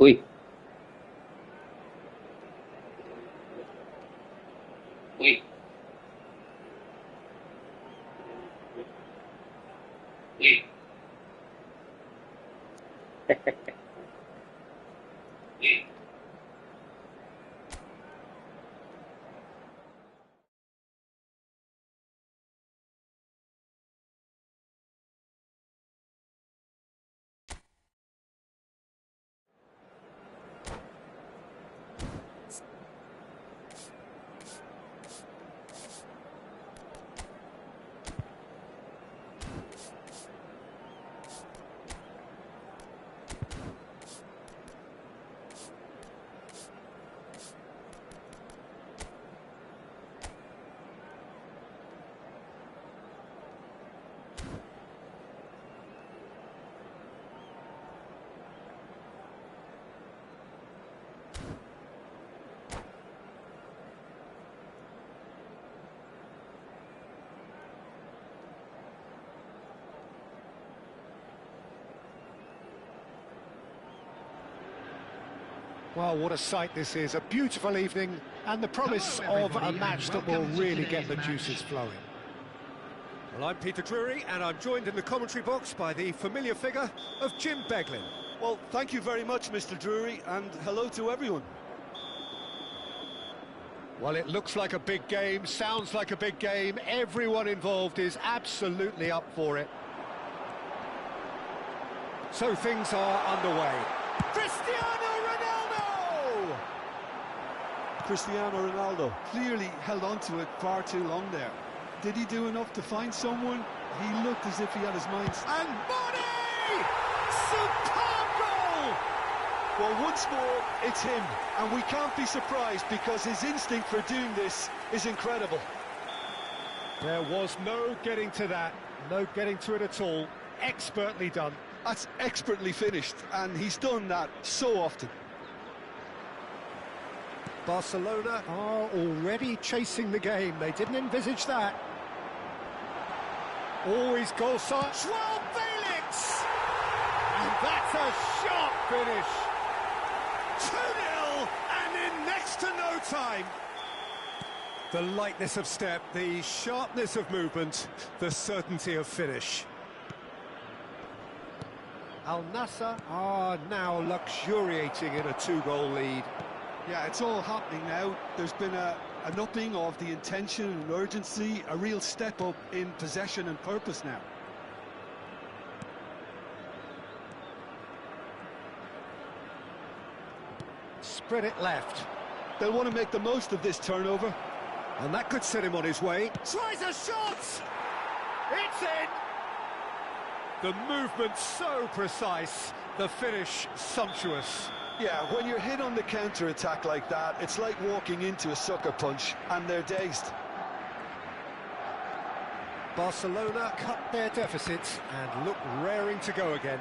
Ui. Ui. Ui. Ui. Well, what a sight this is. A beautiful evening and the promise of a match that will really get the juices flowing. Well, I'm Peter Drury, and I'm joined in the commentary box by the familiar figure of Jim Beglin. Well, thank you very much, Mr. Drury, and hello to everyone. Well, it looks like a big game, sounds like a big game. Everyone involved is absolutely up for it. So things are underway. Cristiano Ronaldo clearly held on to it far too long there. Did he do enough to find someone? He looked as if he had his mind... And Money! Superb goal! Well, once more, it's him. And we can't be surprised because his instinct for doing this is incredible. There was no getting to that, no getting to it at all. Expertly done. That's expertly finished, and he's done that so often. Barcelona are already chasing the game. They didn't envisage that. Always goal sight. João Felix! And that's a sharp finish. 2-0, and in next to no time. The lightness of step, the sharpness of movement, the certainty of finish. Al Nassr are now luxuriating in a two-goal lead. Yeah, it's all happening now. There's been an upping of the intention and urgency, a real step up in possession and purpose now. Spread it left. They'll want to make the most of this turnover. And that could set him on his way. Tries a shot! It's in! The movement so precise, the finish sumptuous. Yeah, when you're hit on the counter-attack like that, it's like walking into a sucker punch, and they're dazed. Barcelona cut their deficit and look raring to go again.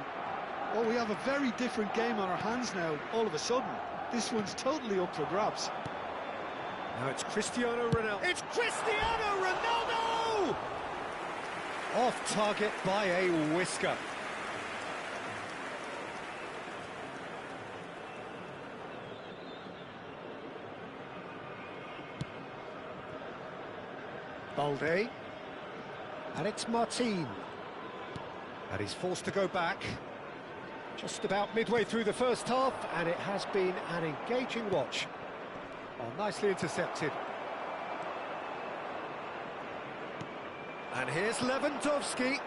Well, we have a very different game on our hands now, all of a sudden. This one's totally up for grabs. Now it's Cristiano Ronaldo. It's Cristiano Ronaldo! Off target by a whisker. Balde, and it's Martin, and he's forced to go back just about midway through the first half, and it has been an engaging watch. Oh, nicely intercepted. And here's Lewandowski.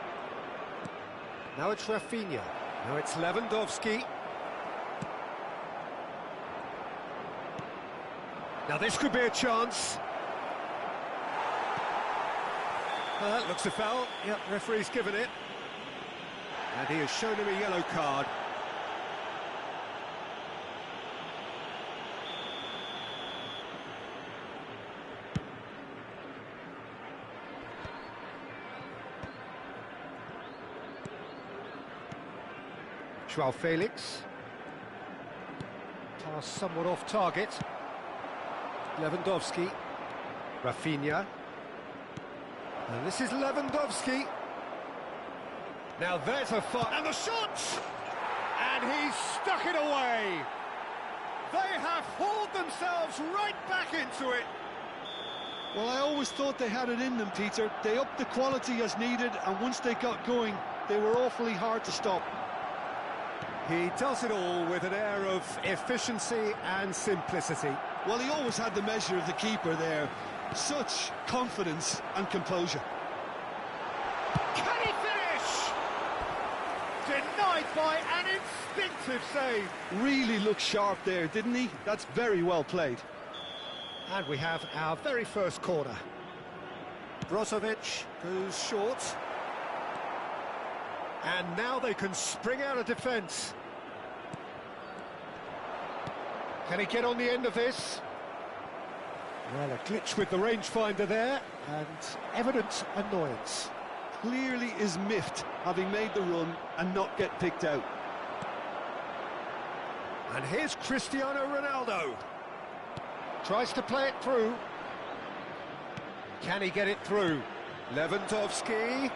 Now it's Rafinha. Now it's Lewandowski. Now this could be a chance. That looks a foul. Yep, referee's given it. And he has shown him a yellow card. Joao Felix. Pass somewhat off target. Lewandowski. Rafinha. And this is Lewandowski. Now there's a fight. And the shot! And he's stuck it away. They have hauled themselves right back into it. Well, I always thought they had it in them, Peter. They upped the quality as needed, and once they got going, they were awfully hard to stop. He does it all with an air of efficiency and simplicity. Well, he always had the measure of the keeper there. Such confidence and composure. Can he finish? Denied by an instinctive save. Really looked sharp there, didn't he? That's very well played. And we have our very first corner. Brozovic goes short. And now they can spring out of defence. Can he get on the end of this? Well, a glitch with the rangefinder there, and evident annoyance. Clearly is miffed, having made the run and not get picked out. And here's Cristiano Ronaldo. Tries to play it through. Can he get it through? Lewandowski.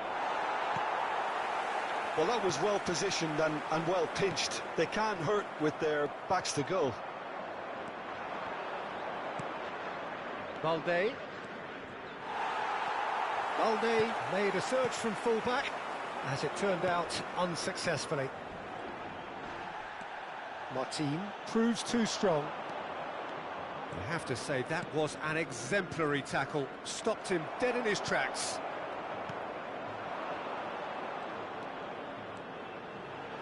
Well, that was well positioned and well pinched. They can't hurt with their backs to goal. Balde. Balde made a surge from fullback, as it turned out unsuccessfully. Martin proves too strong. I have to say, that was an exemplary tackle. Stopped him dead in his tracks.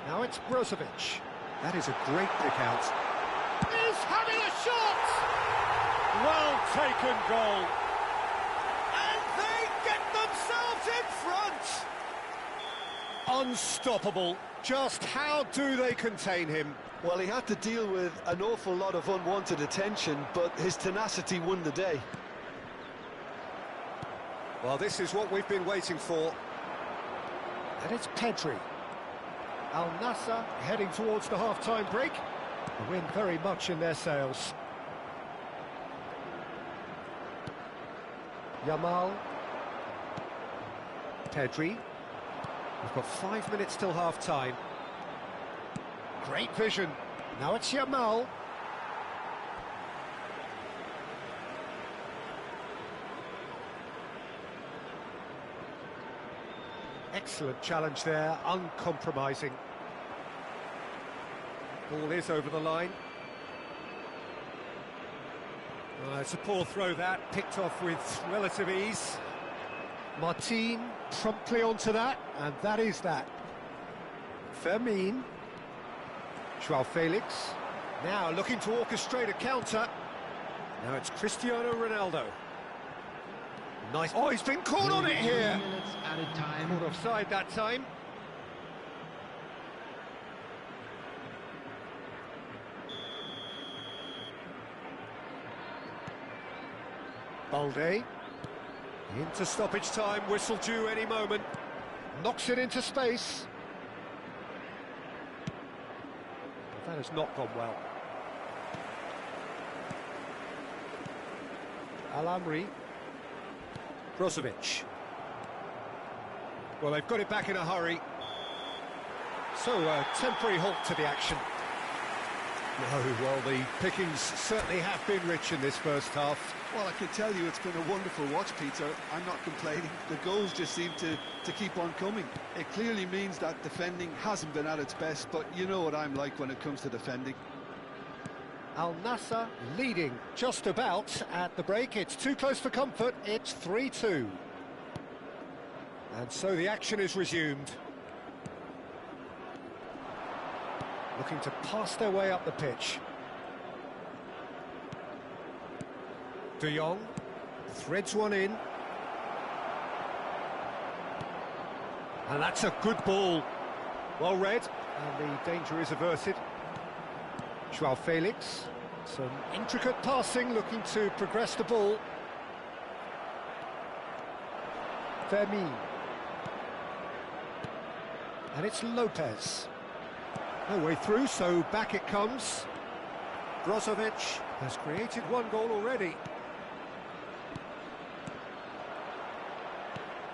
Now it's Brozovic. That is a great pick out. He's having a shot! Well taken goal. And they get themselves in front! Unstoppable. Just how do they contain him? Well, he had to deal with an awful lot of unwanted attention, but his tenacity won the day. Well, this is what we've been waiting for. And it's Pedri. Al Nassr heading towards the half-time break. The wind very much in their sails. Yamal. Pedri. We've got 5 minutes till half-time. Great vision. Now it's Yamal. Excellent challenge there, uncompromising. Ball is over the line. It's a poor throw that, picked off with relative ease. Martin promptly onto that, and that is that. Fermin. Joao Felix. Now looking to orchestrate a counter. Now it's Cristiano Ronaldo. Nice. Oh, he's been caught on it here. Added time. Caught offside that time. Balde. Into stoppage time, whistle due any moment. Knocks it into space. That has not gone well. Al-Amri. Brozovic. Well, they've got it back in a hurry. So, a temporary halt to the action. No, well, the pickings certainly have been rich in this first half. Well, I can tell you it's been a wonderful watch, Peter. I'm not complaining. The goals just seem to keep on coming. It clearly means that defending hasn't been at its best, but you know what I'm like when it comes to defending. Al Nassr leading just about at the break. It's too close for comfort. It's 3-2. And so the action is resumed. Looking to pass their way up the pitch. De Jong threads one in. And that's a good ball. Well read, and the danger is averted. Joao Felix. Some intricate passing, looking to progress the ball. Fermin. And it's Lopez. No way through, so back it comes. Brozovic has created one goal already.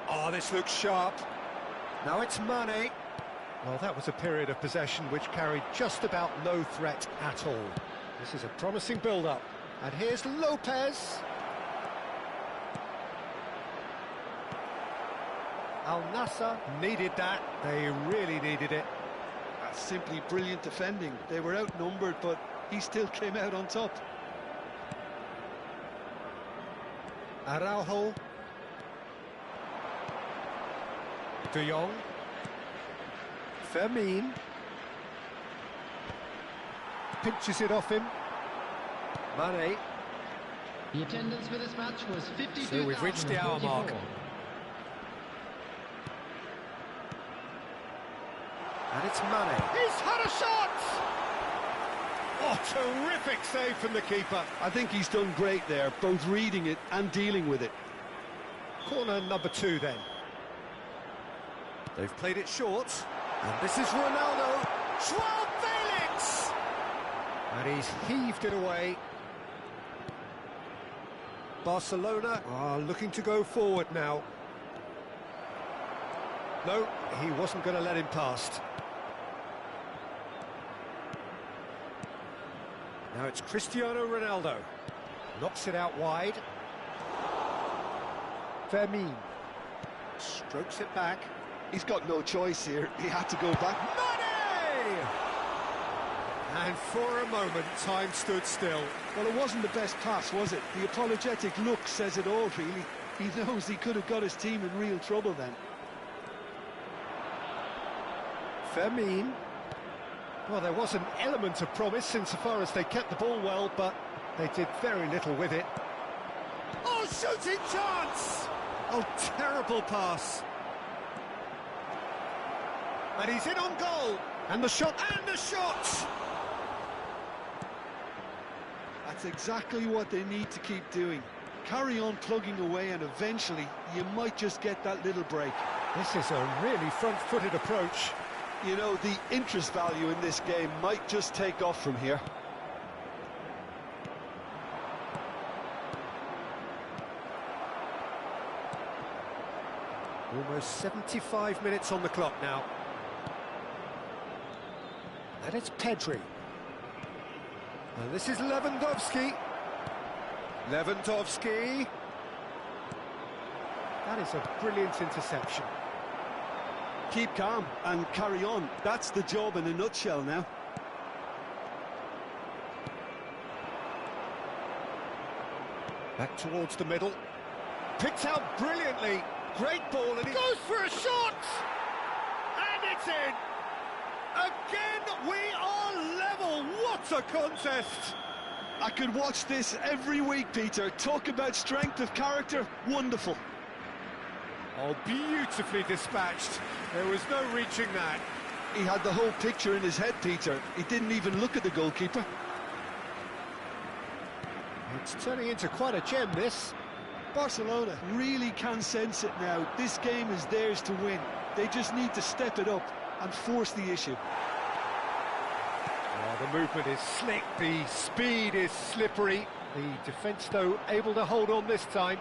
Oh, this looks sharp. Now it's Mane. Well, that was a period of possession which carried just about no threat at all. This is a promising build-up. And here's Lopez. Al-Nassr needed that. They really needed it. That's simply brilliant defending. They were outnumbered, but he still came out on top. Araujo. De Jong. Fermin. Pinches it off him. Mane. The attendance for this match was 52,044. So we've reached the hour mark. And it's Mane. He's had a shot! Oh, terrific save from the keeper. I think he's done great there, both reading it and dealing with it. Corner number 2 then. They've played it short. And this is Ronaldo. Joao Felix! And he's heaved it away. Barcelona are looking to go forward now. No, he wasn't going to let him past. Now it's Cristiano Ronaldo. Knocks it out wide. Fermin. Strokes it back. He's got no choice here. He had to go back. Mane! And for a moment, time stood still. Well, it wasn't the best pass, was it? The apologetic look says it all, really. He knows he could have got his team in real trouble then. Fermin. Well, there was an element of promise insofar as they kept the ball well, but they did very little with it. Oh, shooting chance! Oh, terrible pass. And he's in on goal. And the shot, and the shot! That's exactly what they need to keep doing. Carry on plugging away, and eventually you might just get that little break. This is a really front-footed approach. You know, the interest value in this game might just take off from here. Almost 75 minutes on the clock now. And it's Pedri. And this is Lewandowski. Lewandowski. That is a brilliant interception. Keep calm and carry on. That's the job in a nutshell now. Back towards the middle. Picked out brilliantly. Great ball, and he goes for a shot! And it's in! Again, we are level! What a contest! I could watch this every week, Peter. Talk about strength of character. Wonderful. Oh, beautifully dispatched. There was no reaching that. He had the whole picture in his head, Peter. He didn't even look at the goalkeeper. It's turning into quite a gem, this. Barcelona really can sense it now. This game is theirs to win. They just need to step it up and force the issue. Oh, the movement is slick, the speed is slippery. The defence, though, able to hold on this time.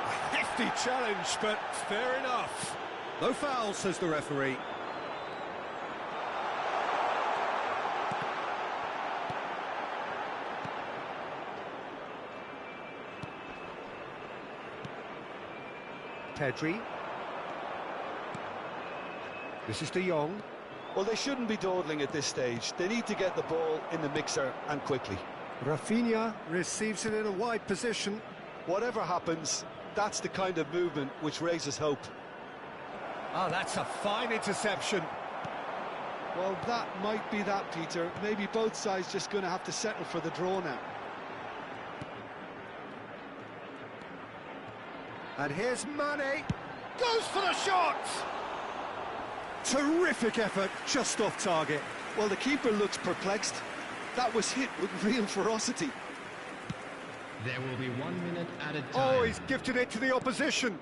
A hefty challenge, but fair enough. No foul, says the referee. Pedri. This is De Jong. Well, they shouldn't be dawdling at this stage. They need to get the ball in the mixer and quickly. Rafinha receives it in a wide position. Whatever happens, that's the kind of movement which raises hope. Oh, that's a fine interception. Well, that might be that, Peter. Maybe both sides just going to have to settle for the draw now. And here's Mane. Goes for the shot! Terrific effort, just off target. Well, the keeper looks perplexed. That was hit with real ferocity. There will be 1 minute added time. Oh, he's gifted it to the opposition.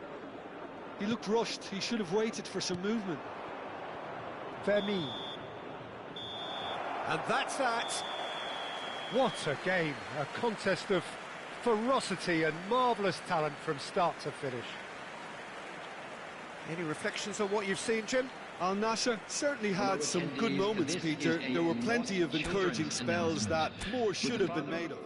He looked rushed. He should have waited for some movement. Vermi. And that's that. What a game, a contest of ferocity and marvellous talent from start to finish. Any reflections on what you've seen, Jim? Al Nassr certainly had some good moments, Peter. There were plenty of encouraging spells that more should have been made of.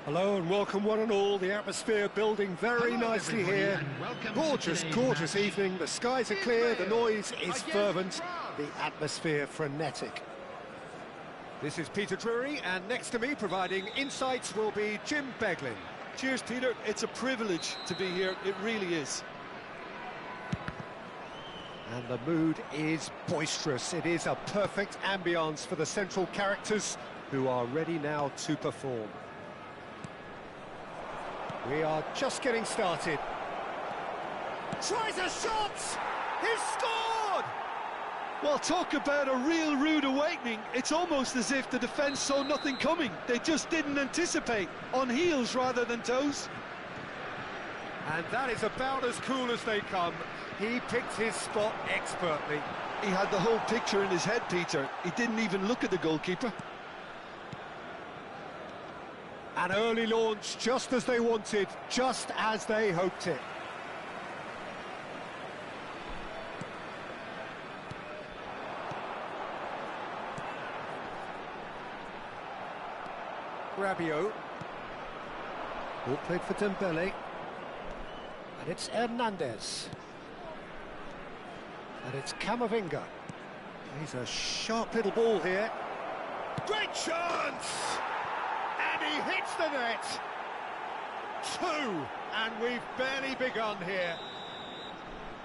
Hello and welcome one and all. The atmosphere building very nicely here. Gorgeous, gorgeous evening. The skies are clear, the noise is fervent, the atmosphere frenetic. This is Peter Drury, and next to me providing insights will be Jim Beglin. Cheers, Peter. It's a privilege to be here. It really is. And the mood is boisterous. It is a perfect ambience for the central characters who are ready now to perform. We are just getting started. Tries a shot! He's scored! Well, talk about a real rude awakening. It's almost as if the defence saw nothing coming. They just didn't anticipate, on heels rather than toes. And that is about as cool as they come. He picked his spot expertly. He had the whole picture in his head, Peter. He didn't even look at the goalkeeper. An early launch, just as they wanted, just as they hoped it. Rabiot. Ball played for Dembele. And it's Hernandez. And it's Camavinga. He's a sharp little ball here. Great chance! And he hits the net. 2, and we've barely begun here.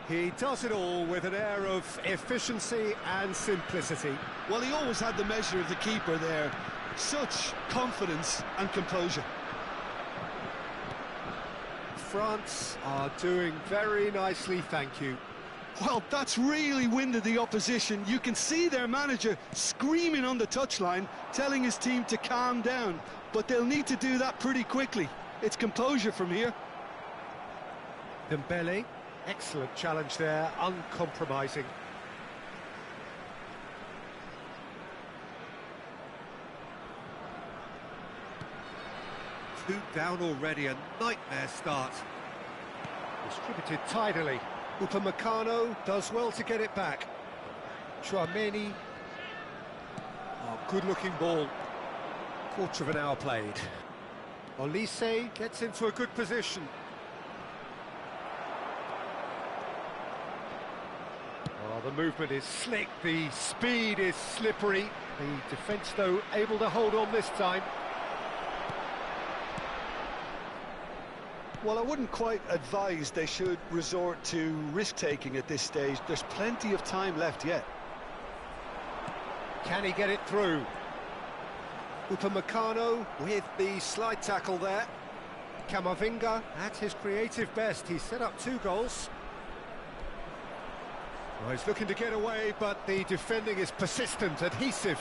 He does it all with an air of efficiency and simplicity. Well, he always had the measure of the keeper there. Such confidence and composure. France are doing very nicely, thank you. Well, that's really winded the opposition. You can see their manager screaming on the touchline, telling his team to calm down. But they'll need to do that pretty quickly. It's composure from here. Dembele, excellent challenge there, uncompromising. Two down already, a nightmare start. Distributed tidily. Upamecano does well to get it back. Tchouaméni. Oh, good-looking ball. Quarter of an hour played. Olise gets into a good position. Oh, the movement is slick, the speed is slippery. The defence, though, able to hold on this time. Well, I wouldn't quite advise they should resort to risk-taking at this stage. There's plenty of time left yet. Can he get it through? Upamecano with the slide tackle there. Camavinga at his creative best. He's set up 2 goals. Well, he's looking to get away, but the defending is persistent, adhesive.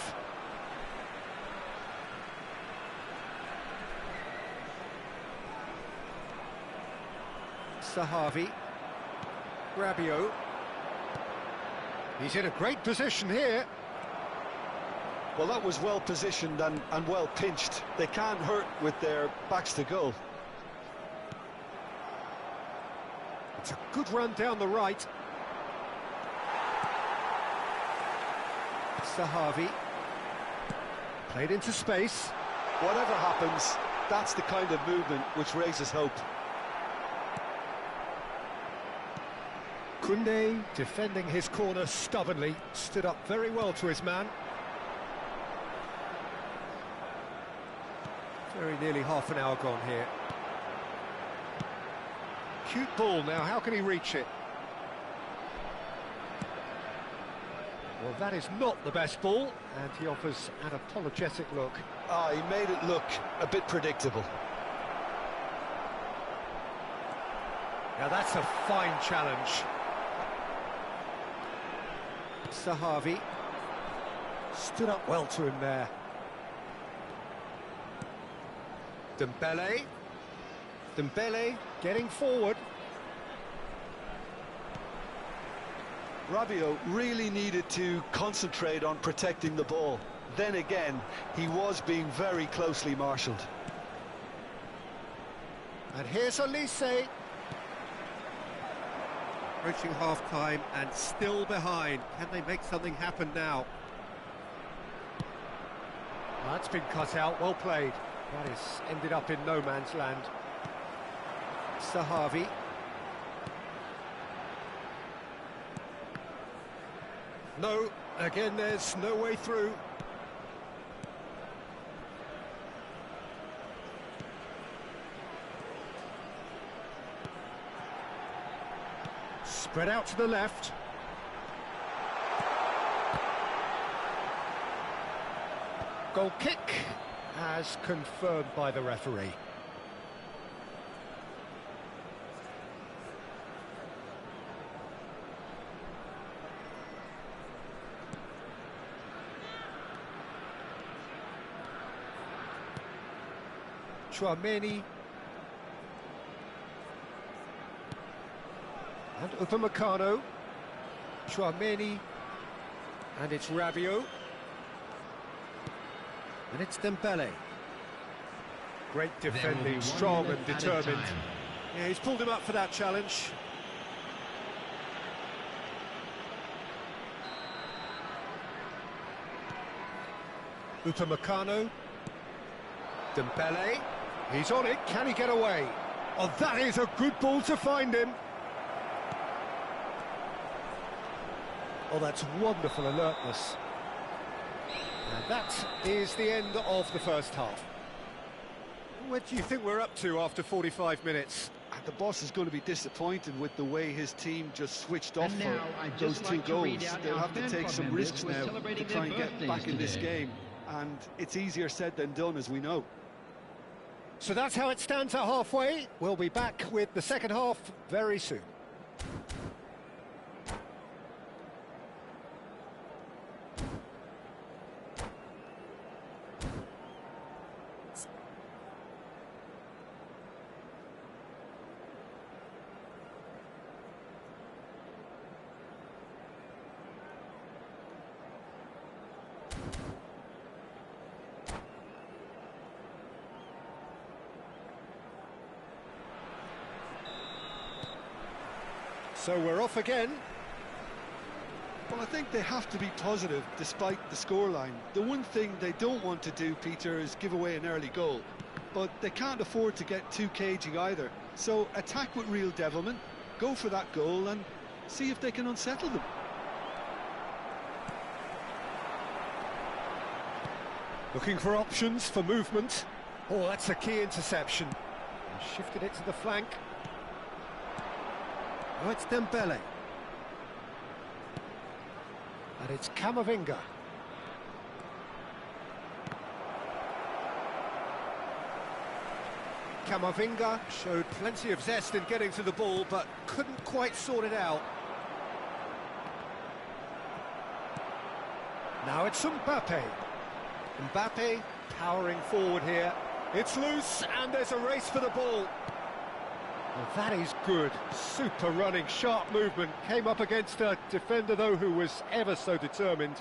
Sahavi. Rabiot. He's in a great position here. Well, that was well positioned and well pinched. They can't hurt with their backs to goal. It's a good run down the right. Sahavi. Played into space. Whatever happens, that's the kind of movement which raises hope. Koundé defending his corner stubbornly, stood up very well to his man. Very nearly half an hour gone here. Cute ball now, how can he reach it? Well, that is not the best ball, and he offers an apologetic look. He made it look a bit predictable. Now that's a fine challenge. Sahavi stood up well to him there. Dembele getting forward. Rabiot really needed to concentrate on protecting the ball. Then again, he was being very closely marshalled. And here's Olise. Approaching half-time and still behind. Can they make something happen now? That's been cut out, well played. That has ended up in no man's land. Sahavi. No, again there's no way through. Spread out to the left. Goal kick, as confirmed by the referee. Tchouaméni. And Upamecano. Tchouaméni. And it's Rabiot. And it's Dembele. Great defending, strong and determined. Yeah, he's pulled him up for that challenge. Upamecano. Dembele. He's on it. Can he get away? Oh, that is a good ball to find him. Oh, that's wonderful alertness. And that is the end of the first half. What do you think we're up to after 45 minutes? The boss is going to be disappointed with the way his team just switched off And for now I'd those just 2 like to read goals. out They'll our have to fan take club some members risks who are now to celebrating try and their get back in this birthdays game. And it's easier said than done, as we know. So that's how it stands at halfway. We'll be back with the second half very soon. So we're off again. Well, I think they have to be positive despite the scoreline. The one thing they don't want to do, Peter, is give away an early goal. But they can't afford to get too cagey either. So attack with real devilment, go for that goal and see if they can unsettle them. Looking for options for movement. Oh, that's a key interception. And shifted it to the flank. Oh, it's Dembele. And it's Camavinga. Camavinga showed plenty of zest in getting to the ball, but couldn't quite sort it out. Now it's Mbappe. Mbappe powering forward here. It's loose, and there's a race for the ball. Well, that is good. Super running, sharp movement. Came up against a defender, though, who was ever so determined.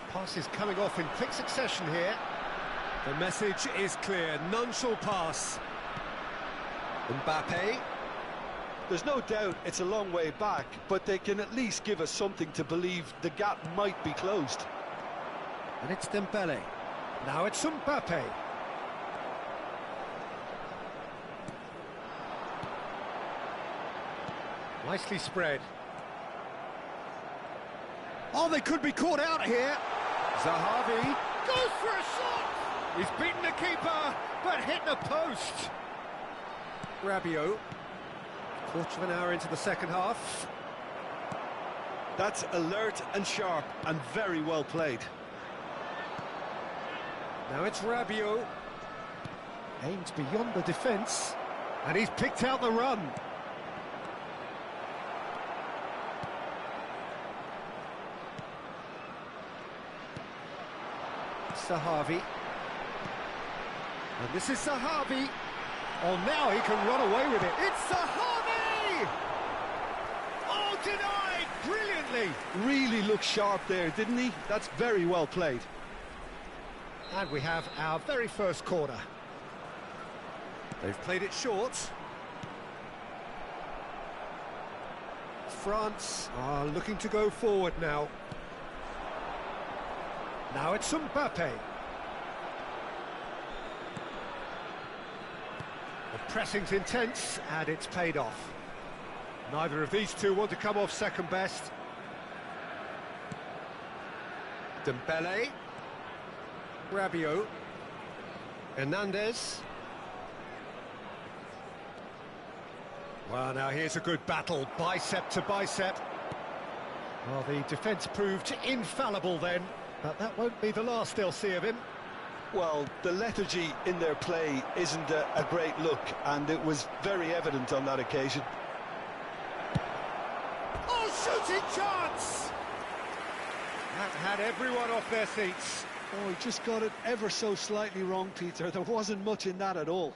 Pass is coming off in quick succession here. The message is clear. None shall pass. Mbappe. There's no doubt it's a long way back, but they can at least give us something to believe the gap might be closed. And it's Dembele. Now it's Mbappe. Nicely spread. Oh, they could be caught out here. Zahavi goes for a shot. He's beaten the keeper, but hit the post. Rabiot. Quarter of an hour into the second half. That's alert and sharp and very well played. Now it's Rabiot. Aimed beyond the defence. And he's picked out the run. Zahavi. And this is Zahavi. Oh, now he can run away with it. It's Zahavi! Oh, denied! Brilliantly! Really looked sharp there, didn't he? That's very well played. And we have our very first corner. They've played it short. France are looking to go forward now. Now it's Mbappe. The pressing's intense, and it's paid off. Neither of these two want to come off second best. Dembele. Rabiot. Hernandez. Well, now here's a good battle, bicep to bicep. Well, the defence proved infallible then, but that won't be the last they'll see of him. Well, the lethargy in their play isn't a great look, and it was very evident on that occasion. Oh, shooting chance! That had everyone off their seats. Oh, he just got it ever so slightly wrong, Peter. There wasn't much in that at all.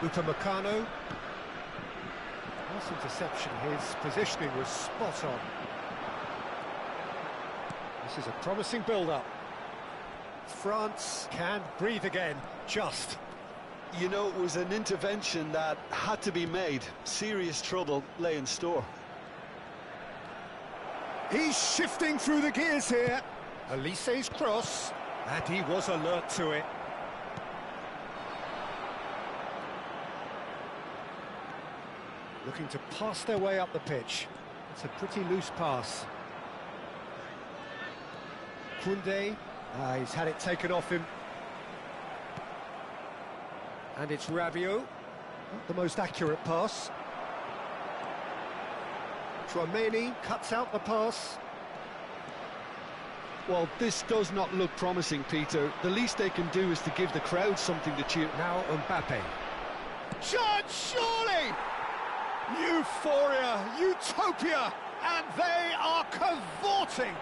Upamecano. Nice interception, his positioning was spot on. This is a promising build-up. France can breathe again, just. You know, it was an intervention that had to be made. Serious trouble lay in store. He's shifting through the gears here. Elise's cross, and he was alert to it. Looking to pass their way up the pitch. It's a pretty loose pass. Koundé, he's had it taken off him. And it's Rabiot. Not the most accurate pass. Tchouaméni cuts out the pass. Well, this does not look promising, Peter. The least they can do is to give the crowd something to cheer. Now Mbappe. Shot, surely! Euphoria, utopia, and they are cavorting.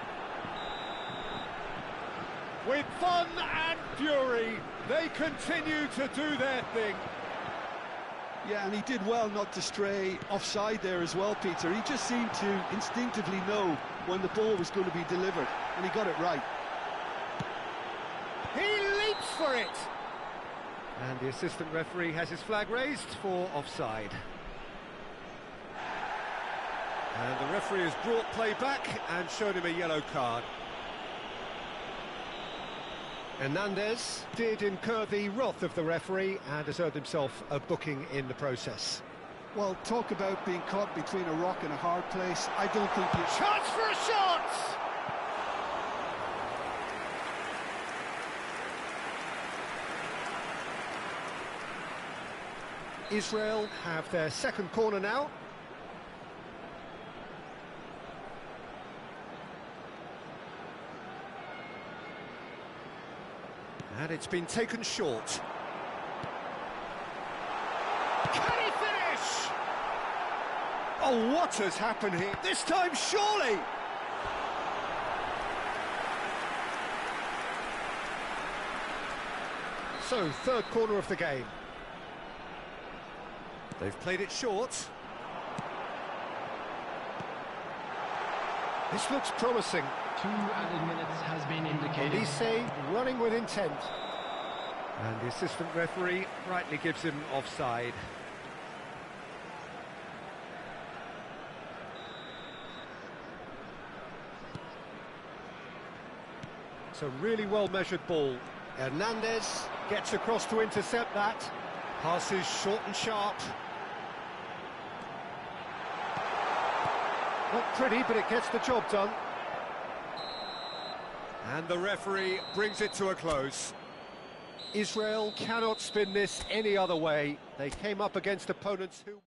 With fun and fury, they continue to do their thing. Yeah, and he did well not to stray offside there as well, Peter. He just seemed to instinctively know when the ball was going to be delivered, and he got it right. He leaps for it! And the assistant referee has his flag raised for offside. And the referee has brought play back and shown him a yellow card. Hernandez did incur the wrath of the referee and has earned himself a booking in the process. Well, talk about being caught between a rock and a hard place. I don't think you... Chance for a shot! Israel have their second corner now. And it's been taken short. Can he finish? Oh, what has happened here? This time, surely! So, third corner of the game. They've played it short. This looks promising. 2 added minutes has been indicated. Elise running with intent. And the assistant referee rightly gives him offside. It's a really well-measured ball. Hernandez gets across to intercept that. Passes short and sharp. Not pretty, but it gets the job done. And the referee brings it to a close. Israel cannot spin this any other way. They came up against opponents who...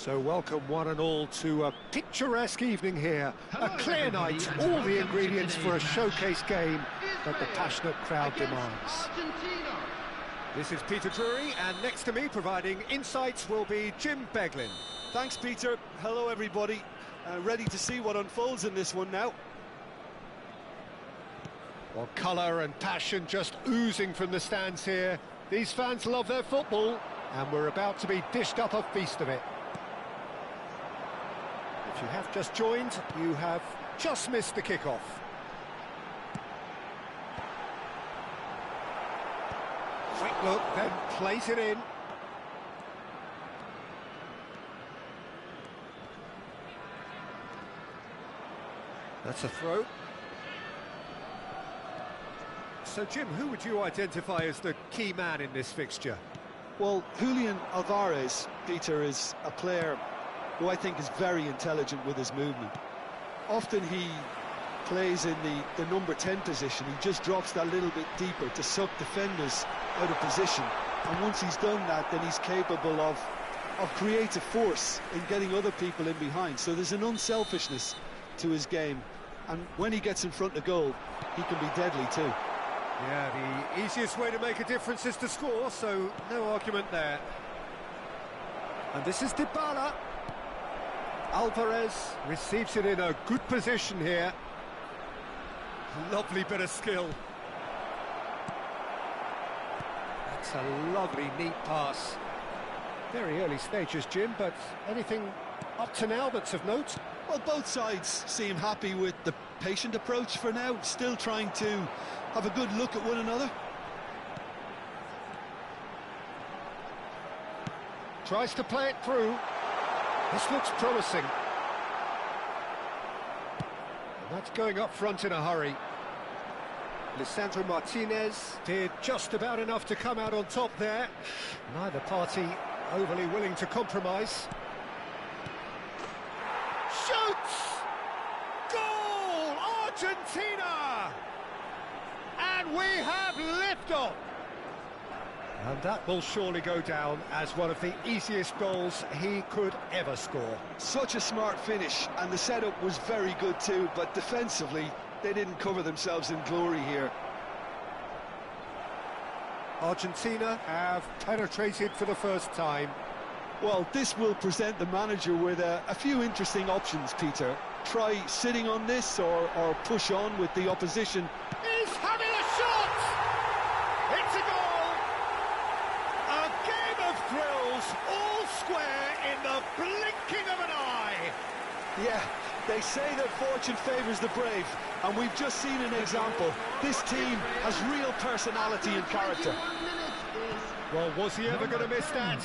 So welcome one and all to a picturesque evening here. A clear night, all the ingredients for a showcase game that the passionate crowd demands. This is Peter Drury, and next to me providing insights will be Jim Beglin. Thanks, Peter. Hello, everybody. Ready to see what unfolds in this one now. Well, colour and passion just oozing from the stands here. These fans love their football, and we're about to be dished up a feast of it. If you have just joined, you have just missed the kickoff. Quick look, then plays it in. That's a throw. So, Jim, who would you identify as the key man in this fixture? Well, Julian Alvarez, Peter, is a player who I think is very intelligent with his movement. Often he plays in the number 10 position. He just drops that little bit deeper to suck defenders out of position. And once he's done that, then he's capable of creative force in getting other people in behind. So there's an unselfishness to his game. And when he gets in front of goal, he can be deadly too. Yeah, the easiest way to make a difference is to score, so no argument there. And this is Dybala. Alvarez receives it in a good position here. Lovely bit of skill. That's a lovely, neat pass. Very early stages, Jim, but anything up to now that's of note? Well, both sides seem happy with the patient approach for now, still trying to have a good look at one another. Tries to play it through. This looks promising. And that's going up front in a hurry. Lisandro Martinez did just about enough to come out on top there. Neither party overly willing to compromise. Shoots! Goal! Argentina! And we have liftoff! And that will surely go down as one of the easiest goals he could ever score. Such a smart finish, and the setup was very good too, but defensively, they didn't cover themselves in glory here. Argentina have penetrated for the first time. Well, this will present the manager with a few interesting options, Peter. Try sitting on this or push on with the opposition. He's having a shot! It's a goal! A game of thrills, all square in the blinking of an eye! Yeah, they say that fortune favours the brave, and we've just seen an example. This team has real personality and character. Well, was he ever going to miss that?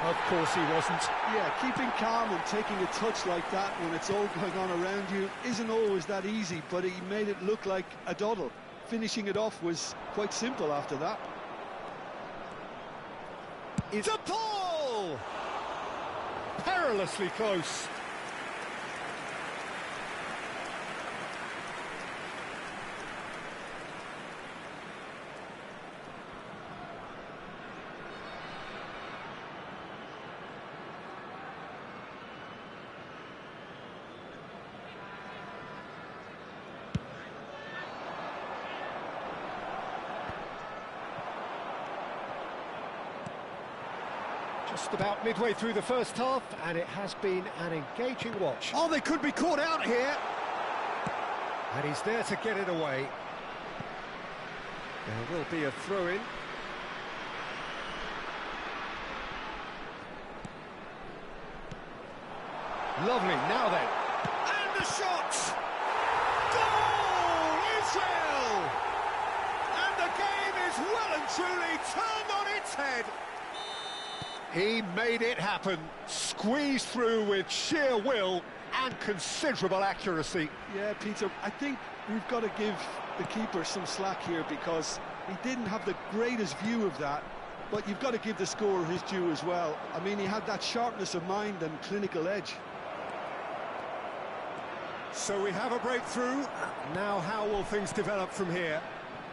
Of course he wasn't. Yeah, keeping calm and taking a touch like that when it's all going on around you isn't always that easy, but he made it look like a doddle. Finishing it off was quite simple after that. It's a ball! Perilously close. Just about midway through the first half, and it has been an engaging watch. Oh, they could be caught out here. And he's there to get it away. There will be a throw-in. Lovely, now then. And the shot! Goal! Israel! And the game is well and truly turned on its head. He made it happen, squeezed through with sheer will and considerable accuracy. Yeah, Peter, I think we've got to give the keeper some slack here because he didn't have the greatest view of that, but you've got to give the scorer his due as well. I mean, he had that sharpness of mind and clinical edge. So we have a breakthrough. Now how will things develop from here?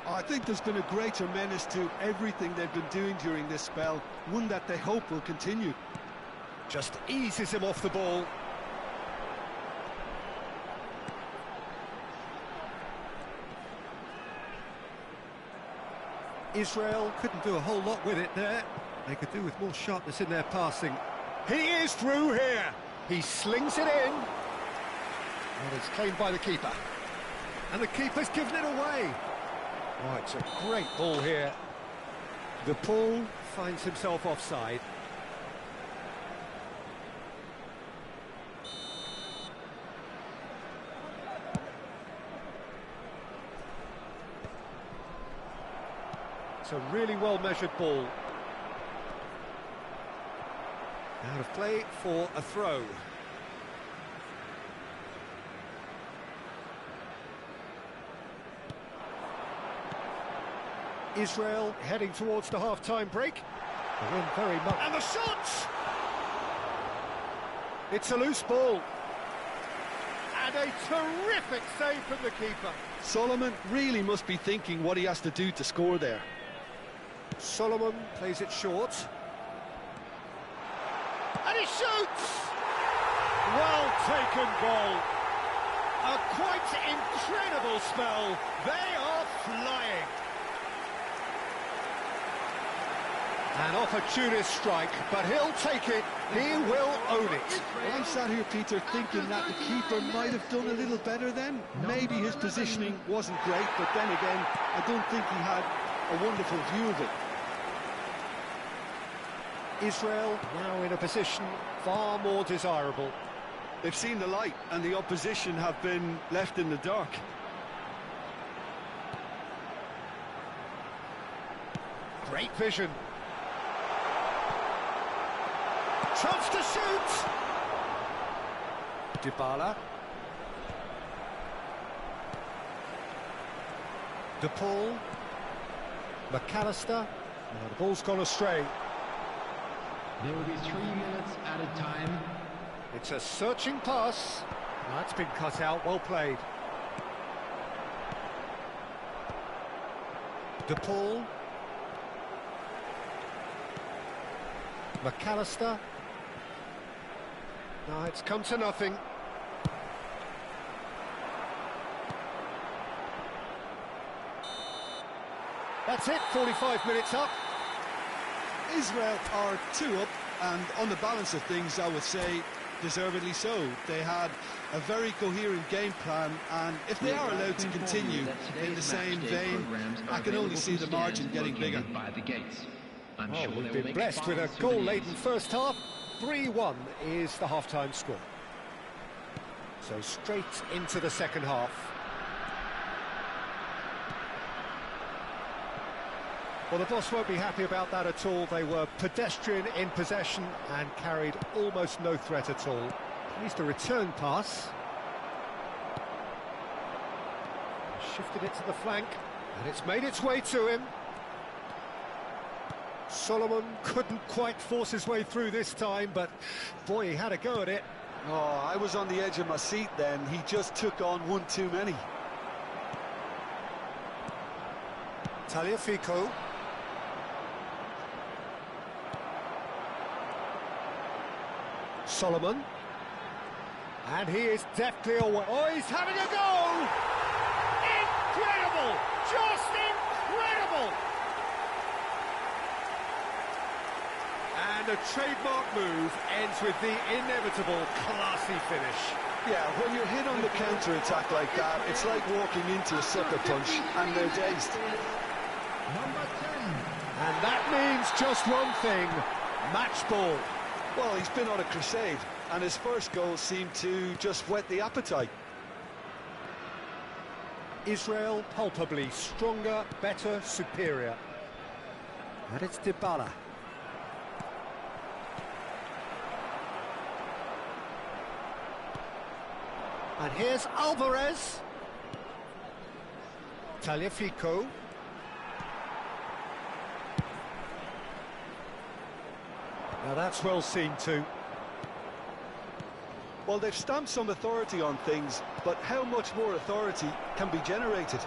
I think there's been a greater menace to everything they've been doing during this spell, one that they hope will continue. Just eases him off the ball. Israel couldn't do a whole lot with it there. They could do with more sharpness in their passing. He is through here. He slings it in. And it's claimed by the keeper. And the keeper's given it away. Oh, it's a great ball here. The ball finds himself offside. It's a really well-measured ball. Out of play for a throw. Israel heading towards the half-time break. They win very much. And the shots! It's a loose ball. And a terrific save from the keeper. Solomon really must be thinking what he has to do to score there. Solomon plays it short. And he shoots! Well taken goal. A quite incredible spell. They are flying. An opportunist strike, but he'll take it. He will own it. Well, I'm sat here, Peter, thinking that the keeper might have done a little better then. Maybe his positioning wasn't great, but then again, I don't think he had a wonderful view of it. Israel now in a position far more desirable. They've seen the light, and the opposition have been left in the dark. Great vision. Chance to shoot! Dybala. De Paul. McAllister. Now the ball's gone astray. There will be 3 minutes added time. It's a searching pass. That's been cut out, well played. De Paul. McAllister. No, it's come to nothing. That's it, 45 minutes up. Israel are 2 up, and on the balance of things, I would say deservedly so. They had a very coherent game plan, and if they are allowed to continue in the same vein, I can only see the margin getting bigger. Well, we've been blessed with a goal-laden first half. 3-1 is the half-time score. So straight into the second half. Well, the boss won't be happy about that at all. They were pedestrian in possession and carried almost no threat at all. At least a return pass. Shifted it to the flank, and it's made its way to him. Solomon couldn't quite force his way through this time, but boy, he had a go at it. Oh, I was on the edge of my seat then. He just took on one too many. Tagliafico. Solomon. And he is deftly away. Oh, he's having a go! Incredible! Just incredible! And a trademark move ends with the inevitable classy finish. Yeah, when you're hit on the counter-attack like that, it's like walking into a sucker punch, and they're dazed. Number 10. And that means just one thing, match ball. Well, he's been on a crusade, and his first goal seemed to just whet the appetite. Israel palpably stronger, better, superior. And it's Dybala. And here's Alvarez. Tagliafico. Now that's well seen too. Well, they've stamped some authority on things, but how much more authority can be generated?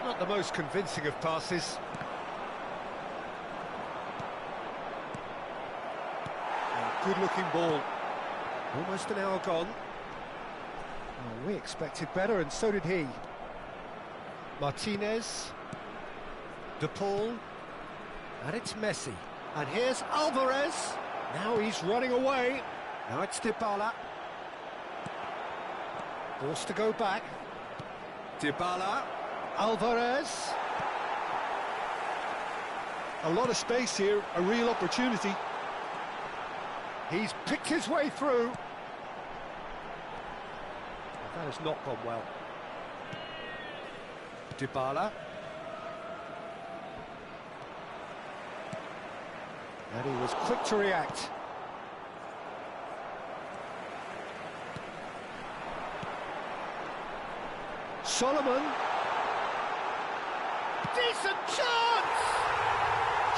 Not the most convincing of passes. good-looking ball. Almost an hour gone. Well, we expected better, and so did he. Martinez. De Paul. And it's Messi. And here's Alvarez. Now he's running away. Now it's Dybala. Forced to go back. Dybala. Alvarez. A lot of space here, a real opportunity. He's picked his way through. That has not gone well. Dybala. And he was quick to react. Solomon. Decent chance!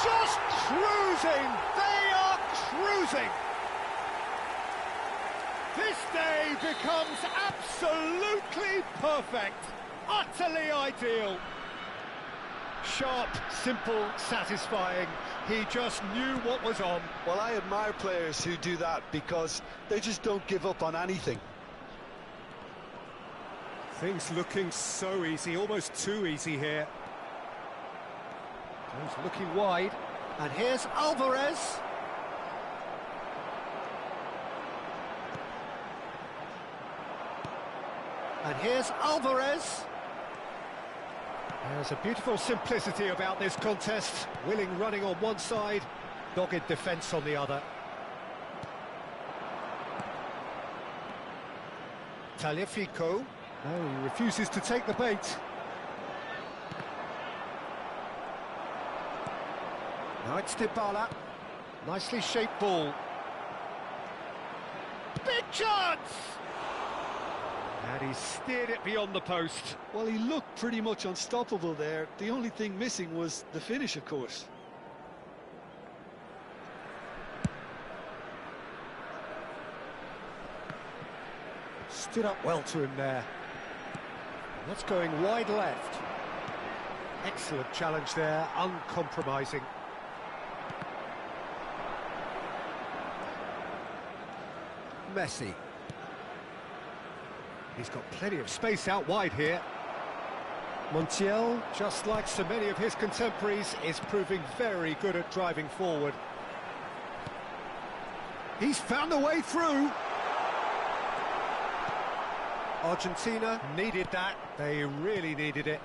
Just cruising! They are cruising! This day becomes absolutely perfect, utterly ideal. Sharp, simple, satisfying. He just knew what was on. Well, I admire players who do that because they just don't give up on anything. Things looking so easy, almost too easy here. He's looking wide, and here's Alvarez. And here's Alvarez. There's a beautiful simplicity about this contest. Willing running on one side, dogged defence on the other. Tagliafico. No, he refuses to take the bait. Now it's Dybala. Nicely shaped ball. Big chance! And he steered it beyond the post. Well, he looked pretty much unstoppable there. The only thing missing was the finish, of course. Stood up well to him there. That's going wide left. Excellent challenge there, uncompromising. Messi. He's got plenty of space out wide here. Montiel, just like so many of his contemporaries, is proving very good at driving forward. He's found a way through. Argentina needed that. They really needed it.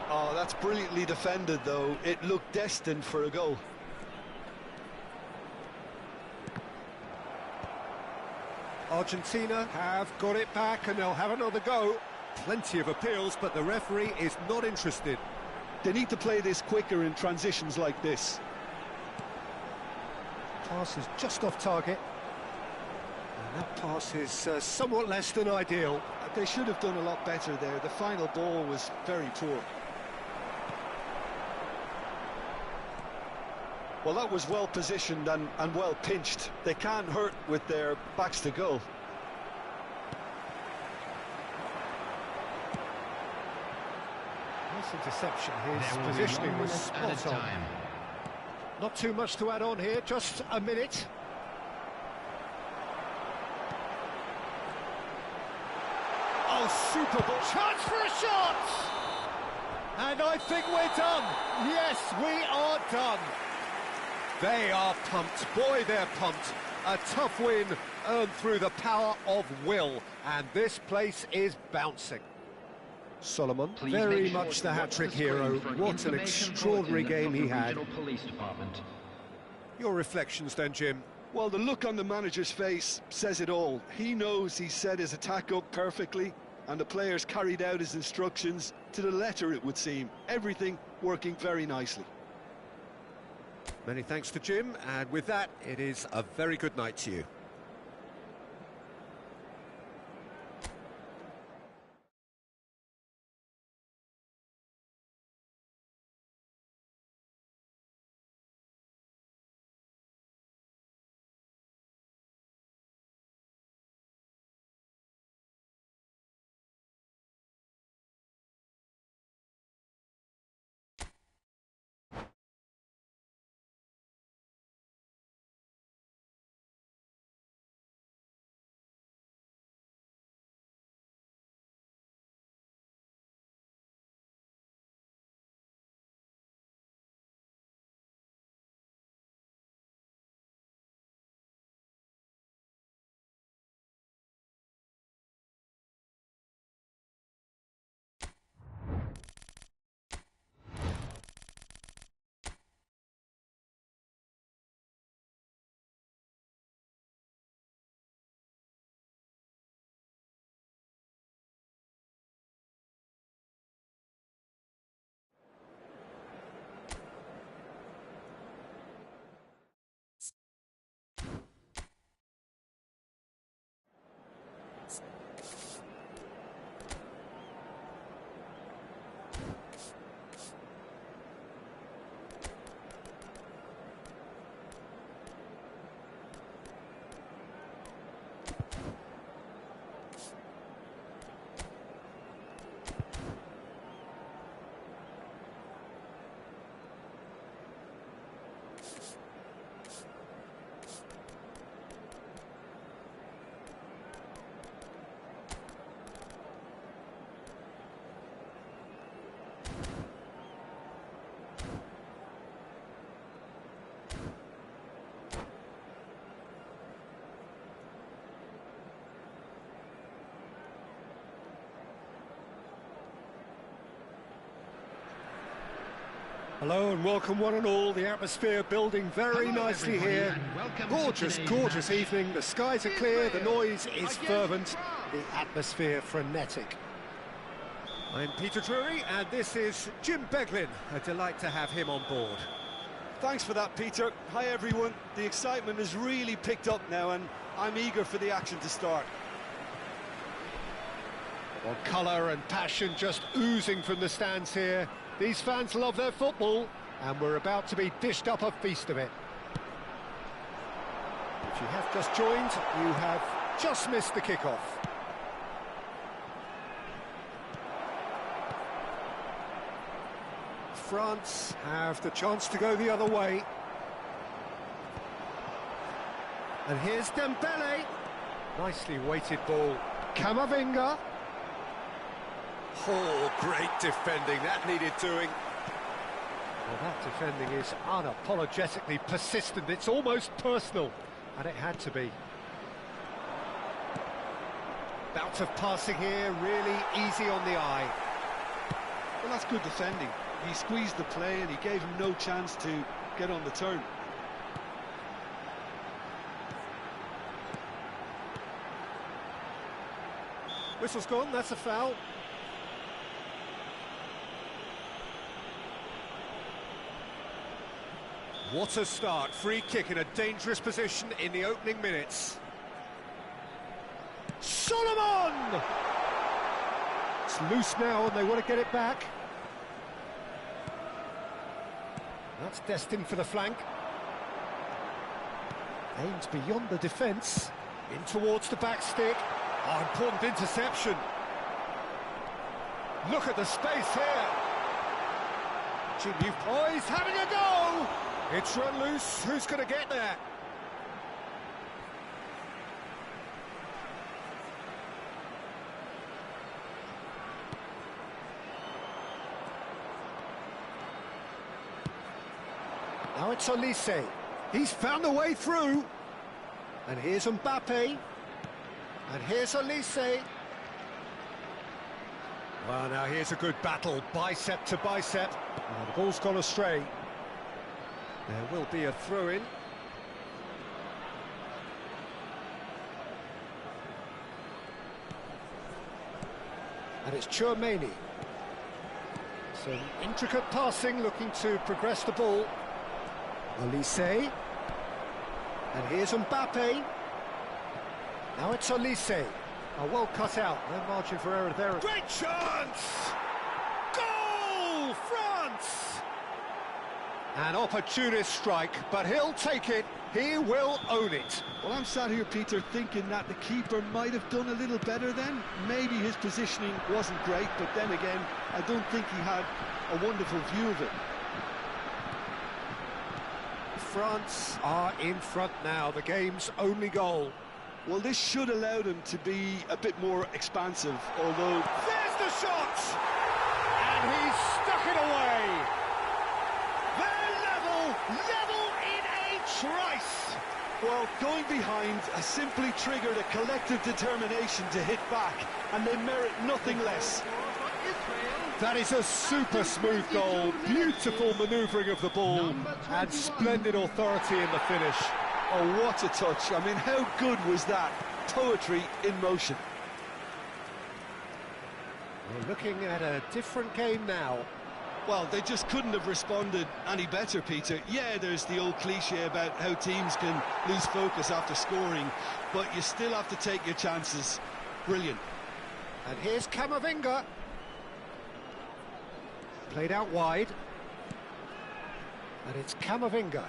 Oh, that's brilliantly defended, though. It looked destined for a goal. Argentina have got it back and they'll have another go. Plenty of appeals, but the referee is not interested. They need to play this quicker in transitions like this. Pass is just off target. And that pass is somewhat less than ideal. They should have done a lot better there. The final ball was very poor. Well, that was well positioned and well pinched. They can't hurt with their backs to goal. Nice interception. His positioning was spot on. Not too much to add on here, just a minute. Oh, super ball. Chance for a shot! And I think we're done. Yes, we are done. They are pumped. Boy, they're pumped. A tough win earned through the power of will. And this place is bouncing. Solomon, very much the hat-trick hero. What an extraordinary game he had. Your reflections then, Jim? Well, the look on the manager's face says it all. He knows he set his attack up perfectly, and the players carried out his instructions to the letter, it would seem. Everything working very nicely. Many thanks to Jim, and with that, it is a very good night to you. Hello and welcome one and all. The atmosphere building very Hello, nicely everybody, here. and welcome to Gorgeous, today's gorgeous match. evening. The skies are clear, the noise is fervent, the atmosphere frenetic. I'm Peter Drury and this is Jim Beglin. A delight to have him on board. Thanks for that, Peter. Hi, everyone. The excitement has really picked up now, and I'm eager for the action to start. Well, colour and passion just oozing from the stands here. These fans love their football, and we're about to be dished up a feast of it. If you have just joined, you have just missed the kickoff. France have the chance to go the other way. And here's Dembele. Nicely weighted ball. Camavinga. Oh, great defending, that needed doing. Well, that defending is unapologetically persistent, it's almost personal, and it had to be. Bout of passing here, really easy on the eye. Well, that's good defending. He squeezed the play and he gave him no chance to get on the turn. Whistle's gone, that's a foul. What a start, free kick in a dangerous position in the opening minutes. Solomon! It's loose now and they want to get it back. That's destined for the flank. Aims beyond the defence. In towards the back stick. Oh, important interception. Look at the space here. Oh, he's having a go! It's run loose. Who's going to get there? Now it's Olise. He's found a way through. And here's Mbappe. And here's Olise. Well, now here's a good battle, bicep to bicep. Now the ball's gone astray. There will be a throw-in. And it's Chouameni. Some intricate passing, looking to progress the ball. Olise. And here's Mbappe. Now it's Olise. Oh, well cut out. No margin for error there. Great chance! Goal! France! An opportunist strike, but he'll take it. He will own it. Well, I'm sat here, Peter, thinking that the keeper might have done a little better then. Maybe his positioning wasn't great, but then again, I don't think he had a wonderful view of it. France are in front now, the game's only goal. Well, this should allow them to be a bit more expansive, although... There's the shot! And he's stuck it away! They're level in a trice! Well, going behind has simply triggered a collective determination to hit back, and they merit nothing less. That is a super smooth goal, beautiful manoeuvring of the ball, and splendid authority in the finish. Oh, what a touch. I mean, how good was that? Poetry in motion. We're looking at a different game now. Well, they just couldn't have responded any better, Peter. Yeah, there's the old cliche about how teams can lose focus after scoring, but you still have to take your chances. Brilliant. And here's Camavinga. Played out wide. And it's Camavinga.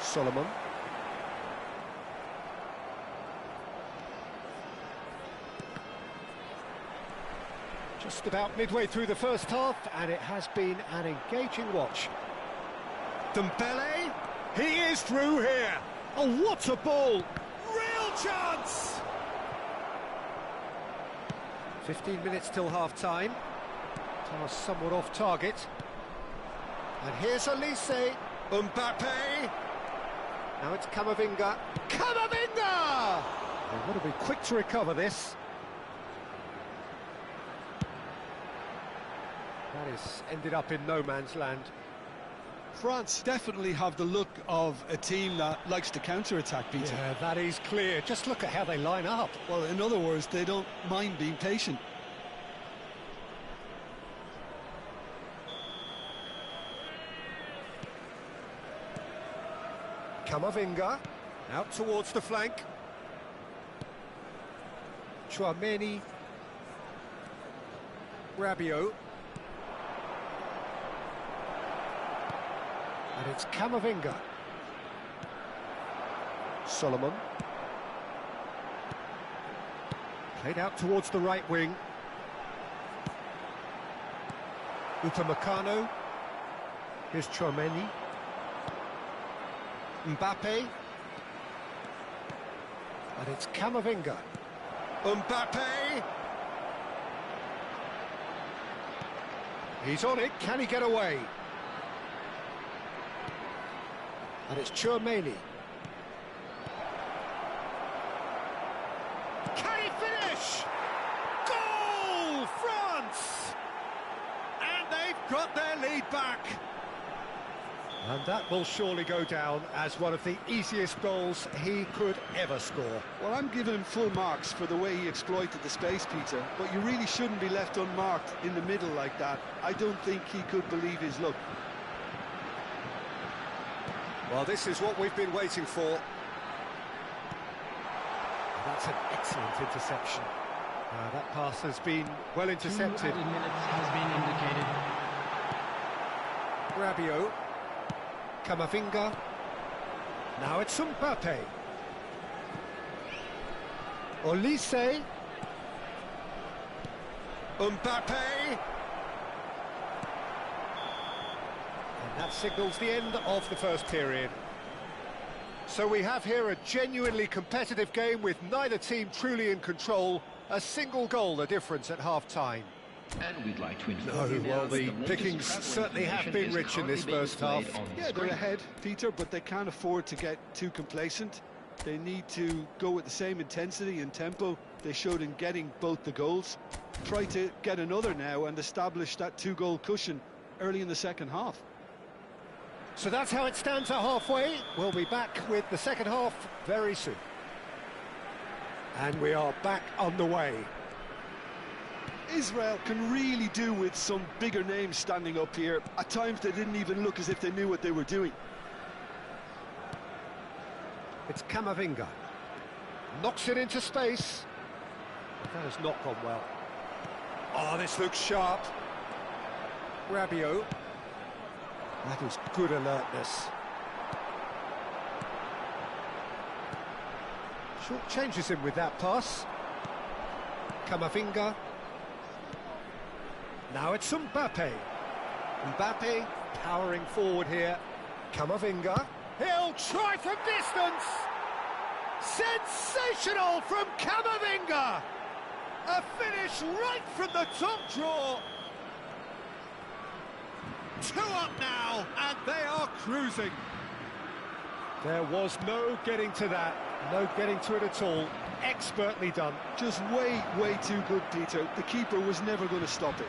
Solomon. Just about midway through the first half, and it has been an engaging watch. Dembele, he is through here. Oh, what a ball! Real chance! 15 minutes till half-time. Task somewhat off target. And here's Olise. Mbappe. Now it's Camavinga. Camavinga! They've got to be quick to recover this. That is ended up in no man's land. France definitely have the look of a team that likes to counter-attack, Peter. Yeah, that is clear. Just look at how they line up. Well, in other words, they don't mind being patient. Camavinga, out towards the flank. Chouameni. Rabiot. And it's Camavinga. Solomon. Played out towards the right wing. Upamecano. Here's Chouameni. Mbappe. And it's Camavinga. Mbappe! He's on it, can he get away? And it's Chouameni. Can he finish? Goal, France! And they've got their lead back. And that will surely go down as one of the easiest goals he could ever score. Well, I'm giving him full marks for the way he exploited the space, Peter, but you really shouldn't be left unmarked in the middle like that. I don't think he could believe his luck. Well, this is what we've been waiting for. That's an excellent interception. That pass has been well intercepted. 2 added minutes has been indicated. Rabiot. Camavinga. Now it's Mbappe. Olise. Mbappe. And that signals the end of the first period. So we have here a genuinely competitive game with neither team truly in control. A single goal the difference at half-time. And we'd like to inform you now Well, that the latest pickings travel certainly have information been is rich in this currently being first half. displayed on the Yeah, they're screen. ahead, Peter, but they can't afford to get too complacent. They need to go with the same intensity and tempo they showed in getting both the goals. Try to get another now and establish that two-goal cushion early in the second half. So that's how it stands at halfway. We'll be back with the second half very soon. And we are back on the way. Israel can really do with some bigger names standing up here. At times they didn't even look as if they knew what they were doing. It's Camavinga. Knocks it into space. That has not gone well. Oh, this looks sharp. Rabiot. That is good alertness. Short changes him with that pass. Camavinga. Now it's Mbappe. Mbappe powering forward here. Camavinga. He'll try from distance. Sensational from Camavinga. A finish right from the top draw. 2 up now, and they are cruising. There was no getting to that. No getting to it at all. Expertly done. Just way too good, Peter. The keeper was never going to stop it.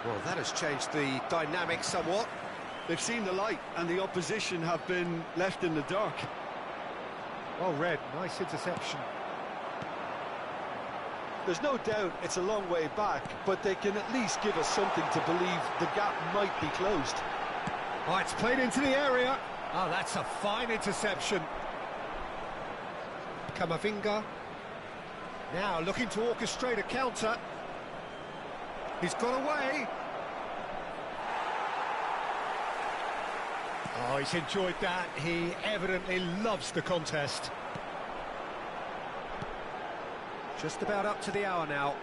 Well, that has changed the dynamic somewhat. They've seen the light, and the opposition have been left in the dark. Well read, nice interception. There's no doubt it's a long way back, but they can at least give us something to believe the gap might be closed. Oh, it's played into the area. Oh, that's a fine interception. Camavinga. Now looking to orchestrate a counter. He's got away. Oh, he's enjoyed that. He evidently loves the contest. Just about up to the hour now.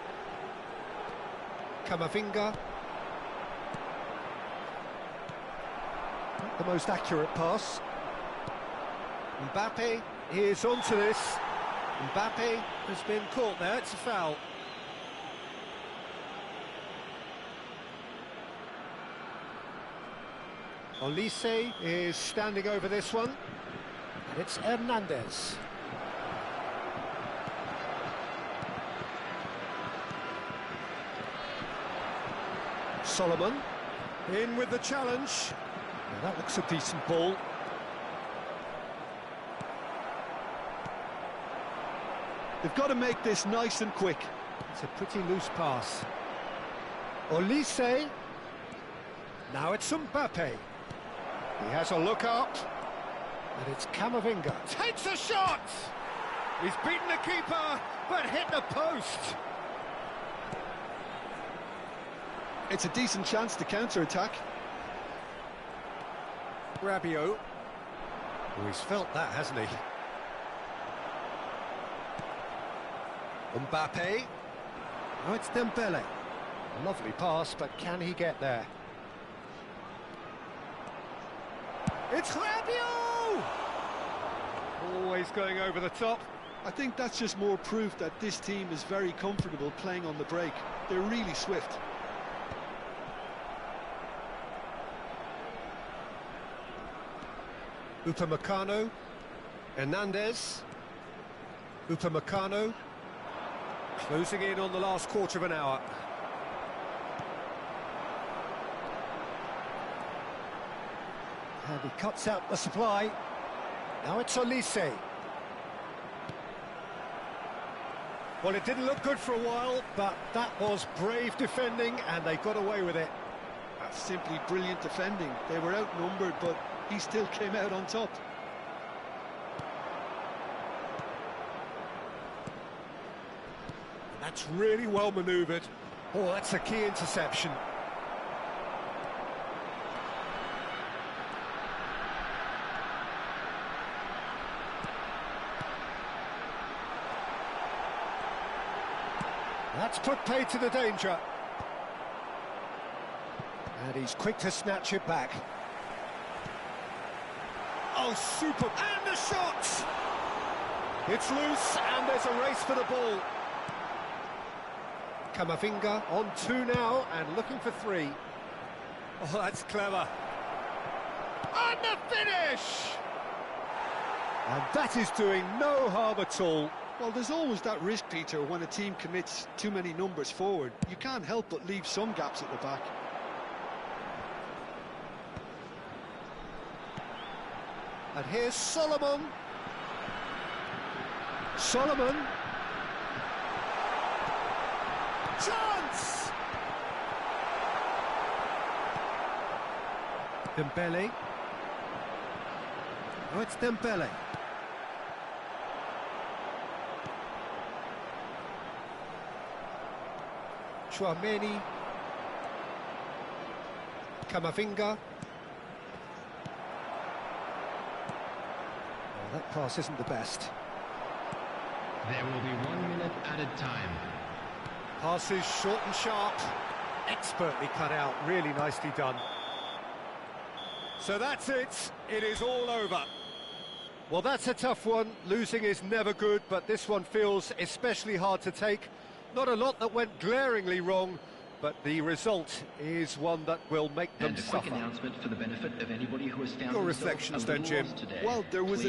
Camavinga. Not the most accurate pass. Mbappe is onto this. Mbappe has been caught there. It's a foul. Olise is standing over this one, and it's Hernandez. Solomon, in with the challenge. Now that looks a decent ball. They've got to make this nice and quick. It's a pretty loose pass. Olise. Now it's Mbappe. He has a look up. And it's Camavinga. Takes a shot! He's beaten the keeper, but hit the post. It's a decent chance to counter-attack. Rabiot. Oh, he's felt that, hasn't he? Mbappe. Now it's Dembele. A lovely pass, but can he get there? It's Rabiot! Always going over the top. I think that's just more proof that this team is very comfortable playing on the break. They're really swift. Upamecano. Hernandez. Upamecano. Closing in on the last quarter of an hour. And he cuts out the supply. Now it's Olise. Well, it didn't look good for a while, but that was brave defending, and they got away with it. That's simply brilliant defending. They were outnumbered, but he still came out on top. That's really well manoeuvred. Oh, that's a key interception. That's put paid to the danger. And he's quick to snatch it back. Oh, super! And the shot! It's loose, and there's a race for the ball. Camavinga on 2 now, and looking for 3. Oh, that's clever. And the finish! And that is doing no harm at all. Well, there's always that risk, Peter, when a team commits too many numbers forward. You can't help but leave some gaps at the back. And here's Solomon. Solomon. Chance! Dembele. Oh, it's Dembele. Chouameni. Camavinga. Oh, that pass isn't the best. There will be 1 minute added time. Passes short and sharp. Expertly cut out. Really nicely done. So that's it. It is all over. Well, that's a tough one. Losing is never good, but this one feels especially hard to take. Not a lot that went glaringly wrong, but the result is one that will make them And a suffer. quick announcement for the benefit of anybody who has found Your themselves reflections a then, little Jim. lost today. Well, there was a